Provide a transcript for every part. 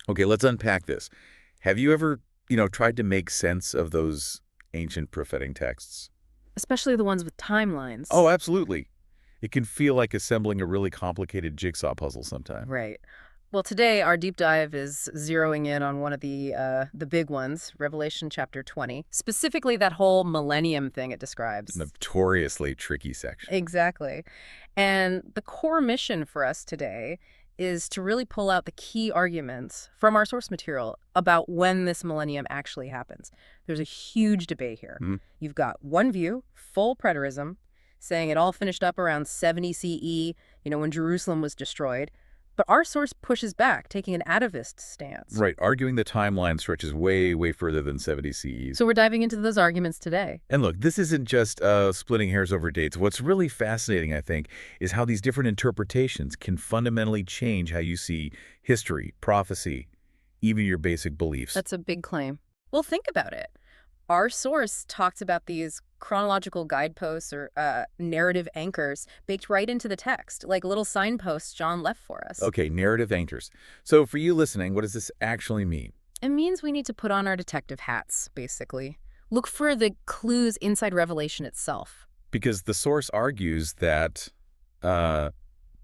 Okay, let's unpack this. Have you ever, tried to make sense of those ancient prophetic texts? Especially the ones with timelines. Oh, absolutely. It can feel like assembling a really complicated jigsaw puzzle sometimes. Right. Well, today our deep dive is zeroing in on one of the big ones, Revelation chapter 20, specifically that whole millennium thing it describes. Notoriously tricky section. Exactly. And the core mission for us today is to really pull out the key arguments from our source material about when this millennium actually happens. There's a huge debate here. Hmm? You've got one view, full preterism, saying it all finished up around 70 CE, when Jerusalem was destroyed. But our source pushes back, taking an atavist stance. Right, arguing the timeline stretches way, way further than 70 CE. So we're diving into those arguments today. And look, this isn't just splitting hairs over dates. What's really fascinating, I think, is how these different interpretations can fundamentally change how you see history, prophecy, even your basic beliefs. That's a big claim. Well, think about it. Our source talks about these chronological guideposts or narrative anchors baked right into the text, like little signposts John left for us. Okay, narrative anchors. So for you listening, what does this actually mean? It means we need to put on our detective hats, basically. Look for the clues inside Revelation itself. Because the source argues that the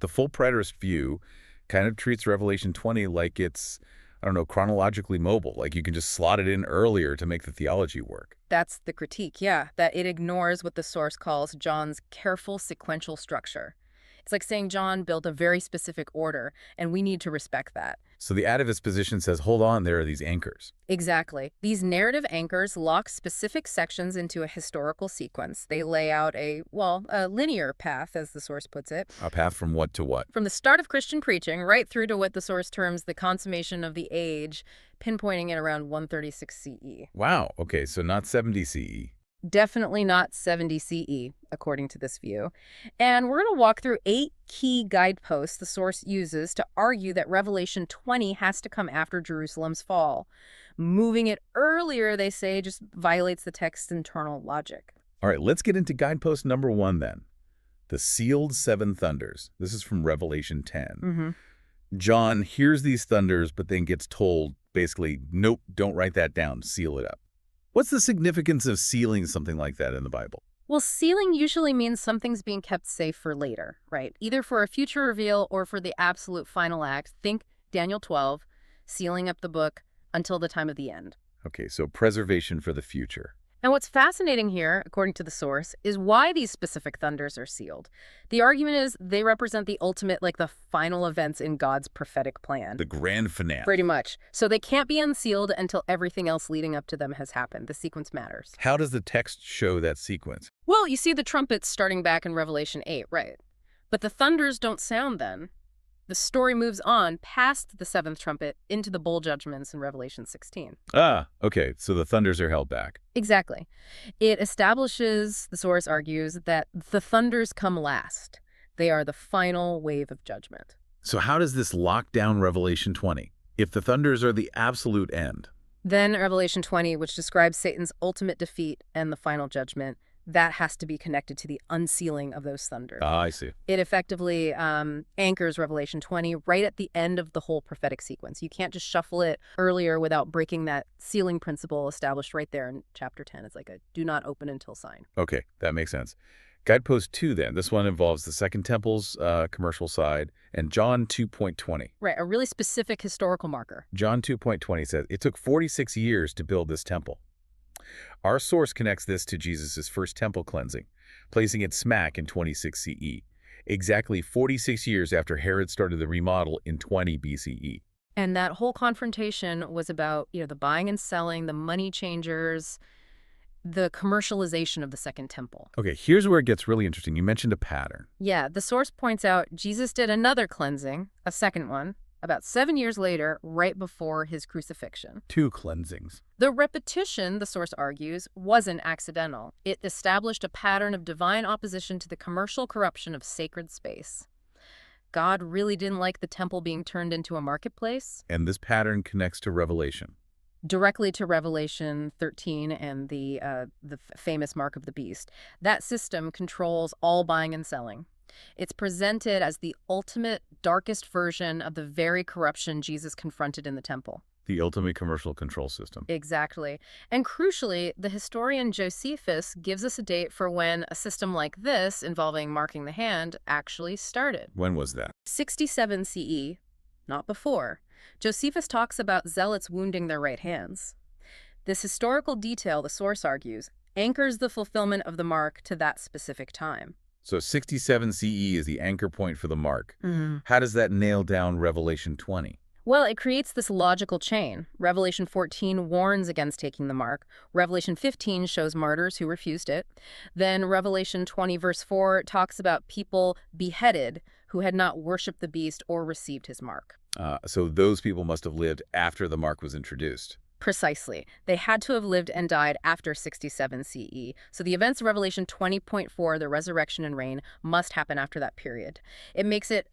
full preterist view kind of treats Revelation 20 like it's, I don't know, chronologically mobile, like you can just slot it in earlier to make the theology work. That's the critique, yeah, that it ignores what the source calls John's careful sequential structure. It's like saying John built a very specific order, and we need to respect that. So the atavist position says, hold on, there are these anchors. Exactly. These narrative anchors lock specific sections into a historical sequence. They lay out a linear path, as the source puts it. A path from what to what? From the start of Christian preaching right through to what the source terms the consummation of the age, pinpointing it around 136 CE. Wow, okay, so not 70 CE. Definitely not 70 CE, according to this view. And we're going to walk through 8 key guideposts the source uses to argue that Revelation 20 has to come after Jerusalem's fall. Moving it earlier, they say, just violates the text's internal logic. All right, let's get into guidepost number 1 then. The sealed 7 thunders. This is from Revelation 10. Mm-hmm. John hears these thunders, but then gets told, basically, nope, don't write that down, seal it up. What's the significance of sealing something like that in the Bible? Well, sealing usually means something's being kept safe for later, right? Either for a future reveal or for the absolute final act. Think Daniel 12, sealing up the book until the time of the end. Okay, so preservation for the future. And what's fascinating here, according to the source, is why these specific thunders are sealed. The argument is they represent the ultimate, like the final events in God's prophetic plan. The grand finale. Pretty much. So they can't be unsealed until everything else leading up to them has happened. The sequence matters. How does the text show that sequence? Well, you see the trumpets starting back in Revelation 8, right? But the thunders don't sound then. The story moves on past the 7th trumpet into the bowl judgments in Revelation 16. Ah, okay, so the thunders are held back. Exactly. It establishes, the source argues, that the thunders come last. They are the final wave of judgment. So how does this lock down Revelation 20? If the thunders are the absolute end. Then Revelation 20, which describes Satan's ultimate defeat and the final judgment, that has to be connected to the unsealing of those thunders. Ah, I see. It effectively anchors Revelation 20 right at the end of the whole prophetic sequence. You can't just shuffle it earlier without breaking that sealing principle established right there in chapter 10. It's like a do not open until sign. Okay, that makes sense. Guidepost 2 then. This one involves the Second Temple's commercial side and John 2.20. Right, a really specific historical marker. John 2.20 says, it took 46 years to build this temple. Our source connects this to Jesus' first temple cleansing, placing it smack in 26 CE, exactly 46 years after Herod started the remodel in 20 BCE. And that whole confrontation was about, the buying and selling, the money changers, the commercialization of the Second Temple. Okay, here's where it gets really interesting. You mentioned a pattern. Yeah, the source points out Jesus did another cleansing, a second one, about 7 years later, right before his crucifixion. 2 cleansings. The repetition, the source argues, wasn't accidental. It established a pattern of divine opposition to the commercial corruption of sacred space. God really didn't like the temple being turned into a marketplace. And this pattern connects to Revelation. Directly to Revelation 13 and the famous mark of the beast. That system controls all buying and selling. It's presented as the ultimate, darkest version of the very corruption Jesus confronted in the temple. The ultimate commercial control system. Exactly. And crucially, the historian Josephus gives us a date for when a system like this, involving marking the hand, actually started. When was that? 67 CE, not before. Josephus talks about zealots wounding their right hands. This historical detail, the source argues, anchors the fulfillment of the mark to that specific time. So 67 CE is the anchor point for the mark. Mm-hmm. How does that nail down Revelation 20? Well, it creates this logical chain. Revelation 14 warns against taking the mark. Revelation 15 shows martyrs who refused it. Then Revelation 20 verse 4 talks about people beheaded who had not worshipped the beast or received his mark. So those people must have lived after the mark was introduced. Precisely. They had to have lived and died after 67 CE. So the events of Revelation 20.4, the resurrection and reign, must happen after that period. It makes it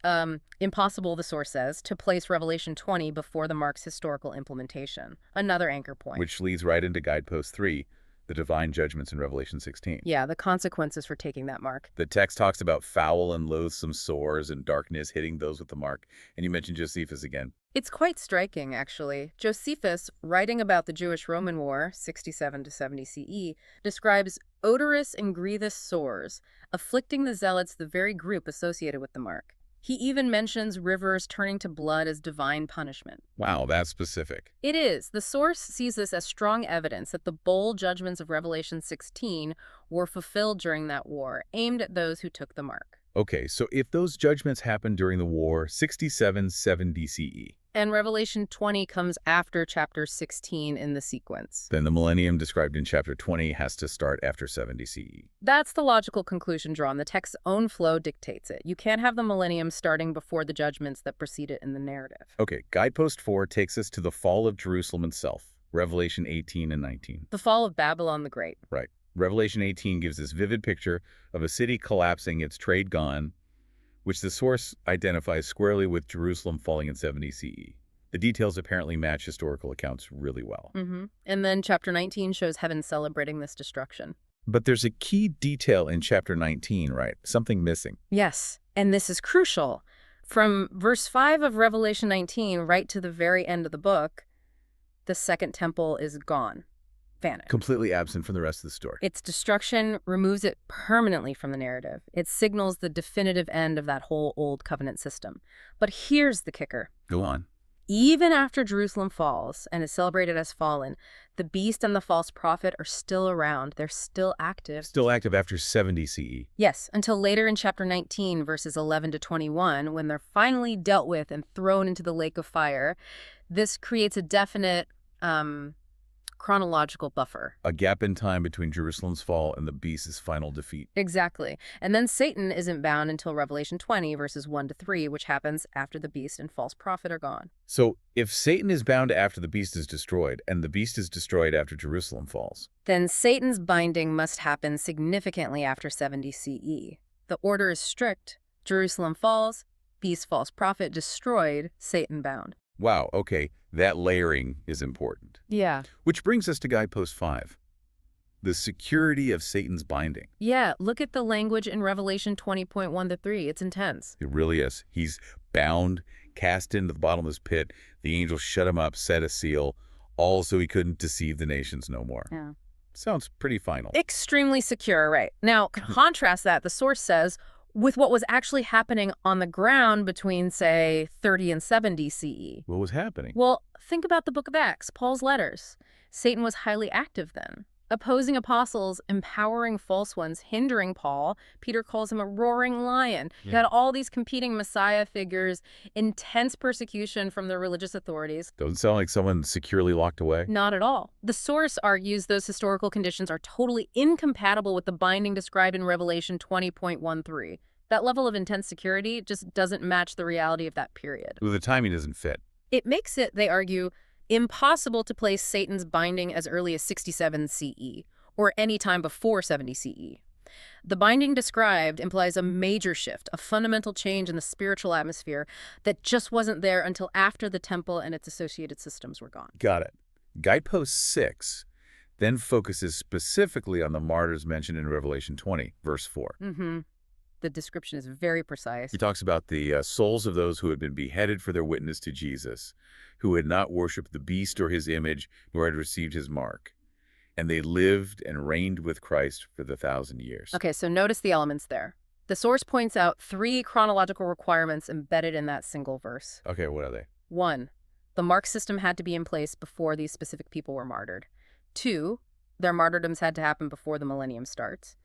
impossible, the source says, to place Revelation 20 before the mark's historical implementation. Another anchor point. Which leads right into guidepost 3, the divine judgments in Revelation 16. Yeah, the consequences for taking that mark. The text talks about foul and loathsome sores and darkness hitting those with the mark. And you mentioned Josephus again. It's quite striking, actually. Josephus, writing about the Jewish-Roman War, 67 to 70 CE, describes odorous and grievous sores, afflicting the zealots, the very group associated with the mark. He even mentions rivers turning to blood as divine punishment. Wow, that's specific. It is. The source sees this as strong evidence that the bold judgments of Revelation 16 were fulfilled during that war, aimed at those who took the mark. Okay, so if those judgments happened during the war, 67-70 CE, and Revelation 20 comes after chapter 16 in the sequence, then the millennium described in chapter 20 has to start after 70 CE. That's the logical conclusion drawn. The text's own flow dictates it. You can't have the millennium starting before the judgments that precede it in the narrative. Okay, guidepost 4 takes us to the fall of Jerusalem itself, Revelation 18 and 19. The fall of Babylon the Great. Right. Revelation 18 gives this vivid picture of a city collapsing, its trade gone, which the source identifies squarely with Jerusalem falling in 70 CE. The details apparently match historical accounts really well. And then chapter 19 shows heaven celebrating this destruction. But there's a key detail in chapter 19, right? Something missing. Yes, and this is crucial. From verse 5 of Revelation 19 right to the very end of the book, the second temple is gone. Vanished. Completely absent from the rest of the story. Its destruction removes it permanently from the narrative. It signals the definitive end of that whole old covenant system. But here's the kicker. Go on. Even after Jerusalem falls and is celebrated as fallen, the beast and the false prophet are still around. They're still active. Still active after 70 CE. Yes, until later in chapter 19, verses 11 to 21, when they're finally dealt with and thrown into the lake of fire. This creates a definite chronological buffer. A gap in time between Jerusalem's fall and the beast's final defeat. Exactly. And then Satan isn't bound until Revelation 20, verses 1 to 3, which happens after the beast and false prophet are gone. So if Satan is bound after the beast is destroyed, and the beast is destroyed after Jerusalem falls, then Satan's binding must happen significantly after 70 CE. The order is strict. Jerusalem falls, beast, false prophet destroyed, Satan bound. wow, okay, that layering is important. Yeah. Which brings us to guidepost 5, the security of Satan's binding. Yeah, look at the language in Revelation 20.1 to 3. It's intense. It really is. He's bound, cast into the bottomless pit. The angel shut him up, set a seal, all so he couldn't deceive the nations no more. Yeah. Sounds pretty final. Extremely secure, right. Now, contrast that, the source says, with what was actually happening on the ground between, say, 30 and 70 CE. What was happening? Well, think about the book of Acts, Paul's letters. Satan was highly active then. Opposing apostles, empowering false ones, hindering Paul. Peter calls him a roaring lion. You had all these competing Messiah figures, intense persecution from the religious authorities. Doesn't sound like someone securely locked away. Not at all. The source argues those historical conditions are totally incompatible with the binding described in Revelation 20.13. That level of intense security just doesn't match the reality of that period. Well, the timing doesn't fit. It makes it, they argue, impossible to place Satan's binding as early as 67 CE, or any time before 70 CE. The binding described implies a major shift, a fundamental change in the spiritual atmosphere that just wasn't there until after the temple and its associated systems were gone. Got it. Guidepost 6 then focuses specifically on the martyrs mentioned in Revelation 20, verse 4. The description is very precise. He talks about the souls of those who had been beheaded for their witness to Jesus, who had not worshipped the beast or his image, nor had received his mark. And they lived and reigned with Christ for the 1,000 years. Okay, so notice the elements there. The source points out 3 chronological requirements embedded in that single verse. Okay, what are they? 1, the mark system had to be in place before these specific people were martyred. 2, their martyrdoms had to happen before the millennium starts.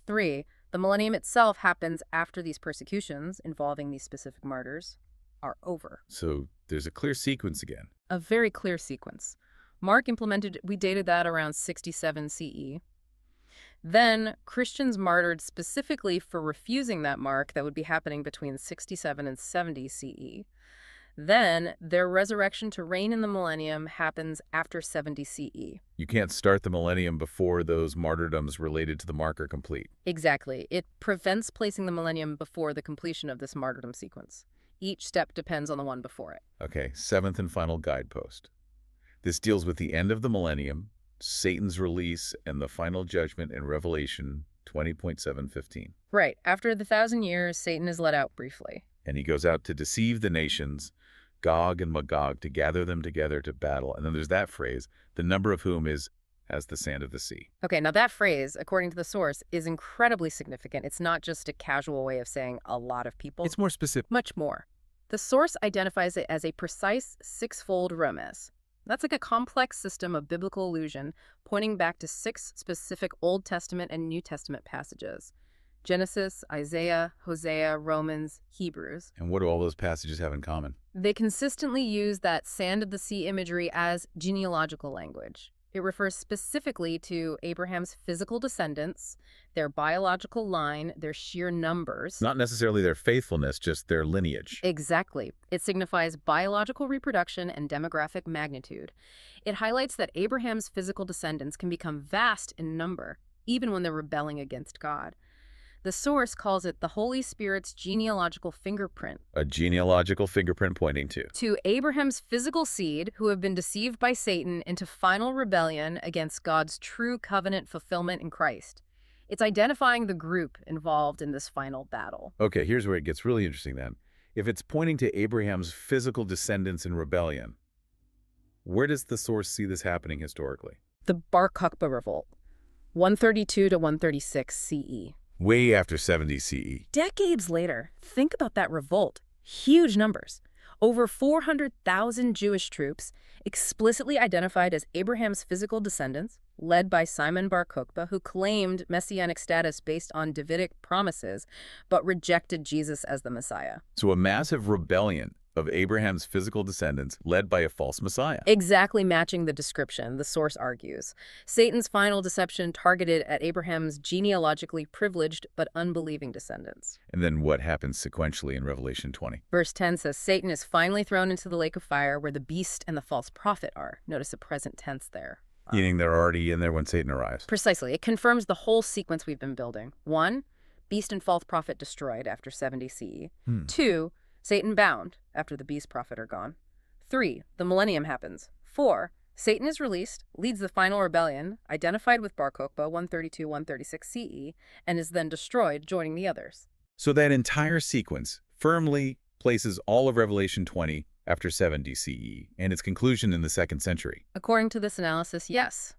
3, the millennium itself happens after these persecutions involving these specific martyrs are over. So there's a clear sequence again. A very clear sequence. Mark implemented, we dated that around 67 CE. Then Christians martyred specifically for refusing that mark that would be happening between 67 and 70 CE. Then their resurrection to reign in the millennium happens after 70 CE. You can't start the millennium before those martyrdoms related to the mark are complete. Exactly. It prevents placing the millennium before the completion of this martyrdom sequence. Each step depends on the one before it. Okay, 7th and final guidepost. This deals with the end of the millennium, Satan's release, and the final judgment in Revelation 20.7:15. Right. After the 1,000 years, Satan is let out briefly. And he goes out to deceive the nations, Gog and Magog, to gather them together to battle. And then there's that phrase, the number of whom is as the sand of the sea. Okay, now that phrase, according to the source, is incredibly significant. It's not just a casual way of saying a lot of people. It's more specific. Much more. The source identifies it as a precise 6-fold remez. That's like a complex system of biblical allusion pointing back to 6 specific Old Testament and New Testament passages. Genesis, Isaiah, Hosea, Romans, Hebrews. And what do all those passages have in common? They consistently use that sand of the sea imagery as genealogical language. It refers specifically to Abraham's physical descendants, their biological line, their sheer numbers. Not necessarily their faithfulness, just their lineage. Exactly. It signifies biological reproduction and demographic magnitude. It highlights that Abraham's physical descendants can become vast in number, even when they're rebelling against God. The source calls it the Holy Spirit's genealogical fingerprint. A genealogical fingerprint pointing to Abraham's physical seed who have been deceived by Satan into final rebellion against God's true covenant fulfillment in Christ. It's identifying the group involved in this final battle. Okay, here's where it gets really interesting then. If it's pointing to Abraham's physical descendants in rebellion, where does the source see this happening historically? The Bar Kokhba revolt, 132 to 136 CE. Way after 70 CE. Decades later, think about that revolt. Huge numbers. Over 400,000 Jewish troops, explicitly identified as Abraham's physical descendants, led by Simon Bar Kokhba, who claimed messianic status based on Davidic promises, but rejected Jesus as the Messiah. So a massive rebellion of Abraham's physical descendants led by a false Messiah. Exactly matching the description, the source argues. Satan's final deception targeted at Abraham's genealogically privileged but unbelieving descendants. And then what happens sequentially in Revelation 20? Verse 10 says, Satan is finally thrown into the lake of fire where the beast and the false prophet are. Notice the present tense there. Meaning they're already in there when Satan arrives. Precisely. It confirms the whole sequence we've been building. 1, beast and false prophet destroyed after 70 CE. 2, Satan bound after the beast prophet are gone. 3, the millennium happens. 4, Satan is released, leads the final rebellion, identified with Bar Kokhba 132-136 CE, and is then destroyed, joining the others. So that entire sequence firmly places all of Revelation 20 after 70 CE and its conclusion in the 2nd century. According to this analysis, yes.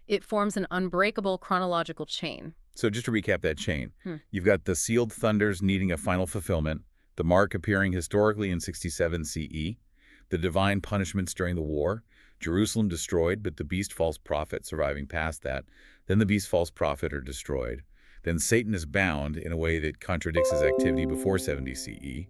It forms an unbreakable chronological chain. So just to recap that chain, you've got the sealed thunders needing a final fulfillment, the mark appearing historically in 67 CE, the divine punishments during the war, Jerusalem destroyed, but the beast false prophet surviving past that, then the beast false prophet are destroyed, then Satan is bound in a way that contradicts his activity before 70 CE,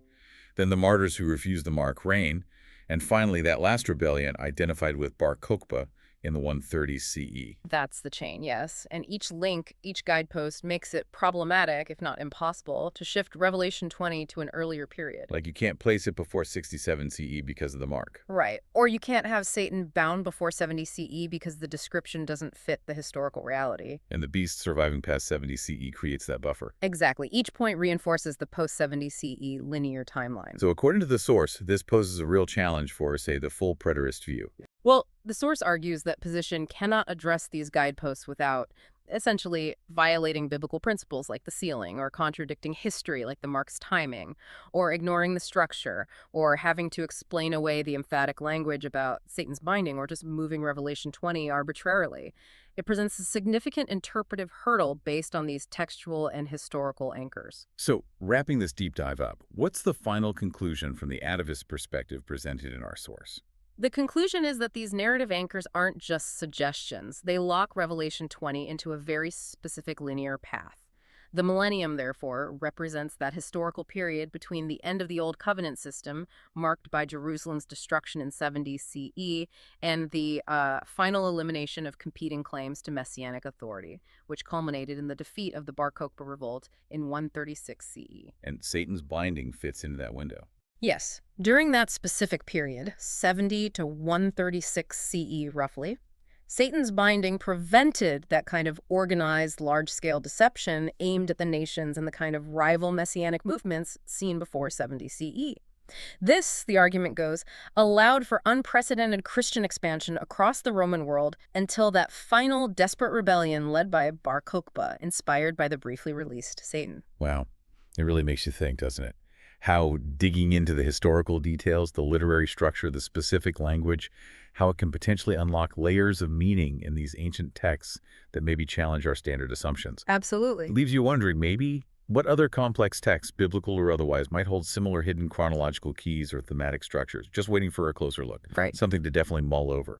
then the martyrs who refuse the mark reign, and finally that last rebellion identified with Bar Kokhba in the 130 CE. That's the chain, yes. And each link, each guidepost makes it problematic, if not impossible, to shift Revelation 20 to an earlier period. Like you can't place it before 67 CE because of the mark. Right. Or you can't have Satan bound before 70 CE because the description doesn't fit the historical reality. And the beast surviving past 70 CE creates that buffer. Exactly. Each point reinforces the post-70 CE linear timeline. So according to the source, this poses a real challenge for, say, the full preterist view. Well, the source argues that position cannot address these guideposts without essentially violating biblical principles like the sealing, or contradicting history like the mark's timing, or ignoring the structure, or having to explain away the emphatic language about Satan's binding, or just moving Revelation 20 arbitrarily. It presents a significant interpretive hurdle based on these textual and historical anchors. So, wrapping this deep dive up, what's the final conclusion from the atavist perspective presented in our source? The conclusion is that these narrative anchors aren't just suggestions. They lock Revelation 20 into a very specific linear path. The Millennium, therefore, represents that historical period between the end of the Old Covenant system, marked by Jerusalem's destruction in 70 CE, and the final elimination of competing claims to messianic authority, which culminated in the defeat of the Bar Kokhba revolt in 136 CE. And Satan's binding fits into that window. Yes. During that specific period, 70 to 136 CE roughly, Satan's binding prevented that kind of organized, large-scale deception aimed at the nations and the kind of rival messianic movements seen before 70 CE. This, the argument goes, allowed for unprecedented Christian expansion across the Roman world until that final desperate rebellion led by Bar Kokhba, inspired by the briefly released Satan. Wow. It really makes you think, doesn't it? How digging into the historical details, the literary structure, the specific language, how it can potentially unlock layers of meaning in these ancient texts that maybe challenge our standard assumptions. Absolutely. It leaves you wondering, maybe, what other complex texts, biblical or otherwise, might hold similar hidden chronological keys or thematic structures, just waiting for a closer look. Right. Something to definitely mull over.